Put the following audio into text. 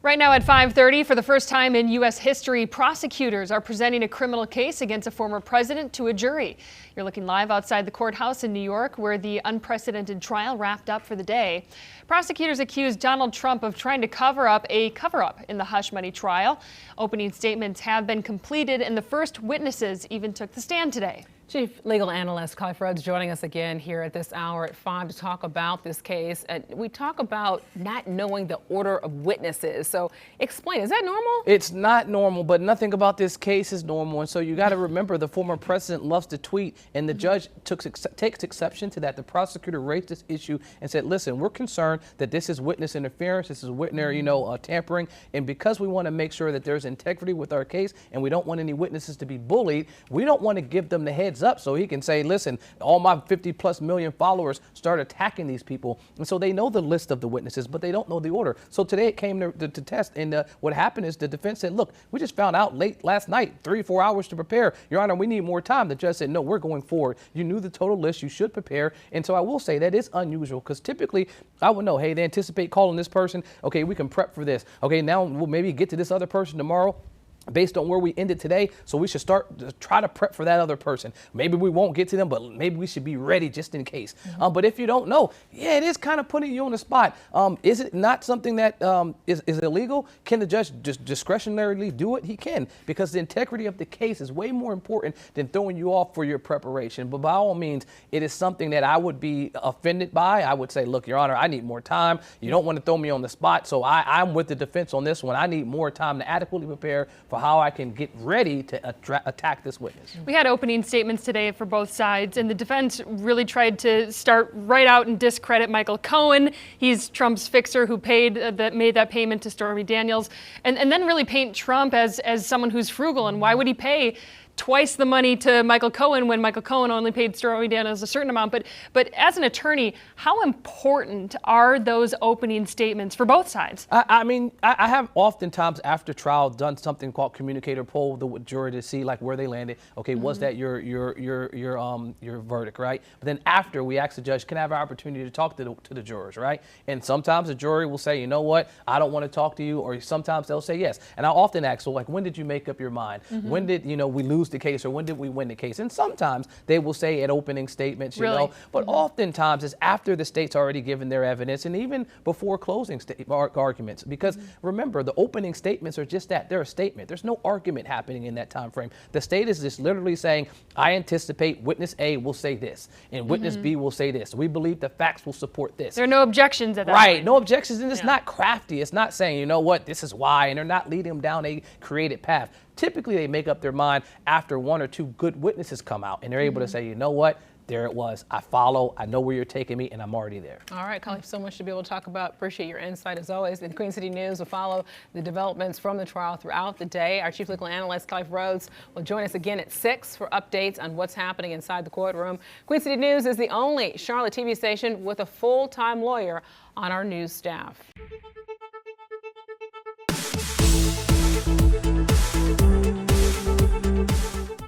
Right now at 5:30, for the first time in U.S. history, prosecutors are presenting a criminal case against a former president to a jury. You're looking live outside the courthouse in New York, where the unprecedented trial wrapped up for the day. Prosecutors accused Donald Trump of trying to cover up in the hush money trial. Opening statements have been completed, and the first witnesses even took the stand today. Chief Legal Analyst Clive Rhodes joining us again here at this hour at 5 to talk about this case. We talk about not knowing the order of witnesses. So explain, is that normal? It's not normal, but nothing about this case is normal. And so you got to remember, the former president loves to tweet, and the judge takes exception to that. The prosecutor raised this issue and said, listen, we're concerned that this is witness interference, this is witness, tampering. And because we want to make sure that there's integrity with our case and we don't want any witnesses to be bullied, we don't want to give them the heads up so he can say, listen, all my 50+ million followers start attacking these people. And so they know the list of the witnesses, but they don't know the order. So today it came to test. And what happened is the defense said, look, we just found out late last night, 3-4 hours to prepare. Your Honor, we need more time. The judge said, no, we're going forward. You knew the total list. You should prepare. And so I will say that is unusual, because typically I would know, hey, they anticipate calling this person. Okay, we can prep for this. Okay, now we'll maybe get to this other person tomorrow based on where we ended today, so we should start to try to prep for that other person. Maybe we won't get to them, but maybe we should be ready just in case. But if you don't know, yeah, it is kind of putting you on the spot. Is it not something that is illegal? Can the judge just discretionarily do it? He can, because the integrity of the case is way more important than throwing you off for your preparation. But by all means, it is something that I would be offended by. I would say, look, Your Honor, I need more time. You don't want to throw me on the spot, so I'm with the defense on this one. I need more time to adequately prepare for how I can get ready to attack this witness. We had opening statements today for both sides, and the defense really tried to start right out and discredit Michael Cohen. He's Trump's fixer who made that payment to Stormy Daniels, and then really paint Trump as someone who's frugal. And why would he pay twice the money to Michael Cohen when Michael Cohen only paid Stormy Daniels a certain amount? But as an attorney, how important are those opening statements for both sides? I mean, I have oftentimes after trial done something called communicator poll the jury to see like where they landed. Okay, was that your verdict, right? But then after, we ask the judge, can I have an opportunity to talk to the jurors, right? And sometimes the jury will say, you know what, I don't want to talk to you, or sometimes they'll say yes. And I often ask, so like, when did you make up your mind? When did we lose the case, or when did we win the case? And sometimes they will say at opening statements, but oftentimes it's after the state's already given their evidence, and even before closing arguments. Because remember, the opening statements are just that, they're a statement. There's no argument happening in that time frame. The state is just literally saying, I anticipate witness A will say this, and witness B will say this. We believe the facts will support this. There are no objections at that point. Right, no objections, and it's not crafty. It's not saying, you know what, this is why, and they're not leading them down a created path. Typically, they make up their mind after 1 or 2 good witnesses come out, and they're able to say, you know what, there it was. I follow. I know where you're taking me, and I'm already there. All right, Clive, so much to be able to talk about. Appreciate your insight as always. And Queen City News will follow the developments from the trial throughout the day. Our Chief Legal Analyst, Clive Rhodes, will join us again at 6 for updates on what's happening inside the courtroom. Queen City News is the only Charlotte TV station with a full-time lawyer on our news staff.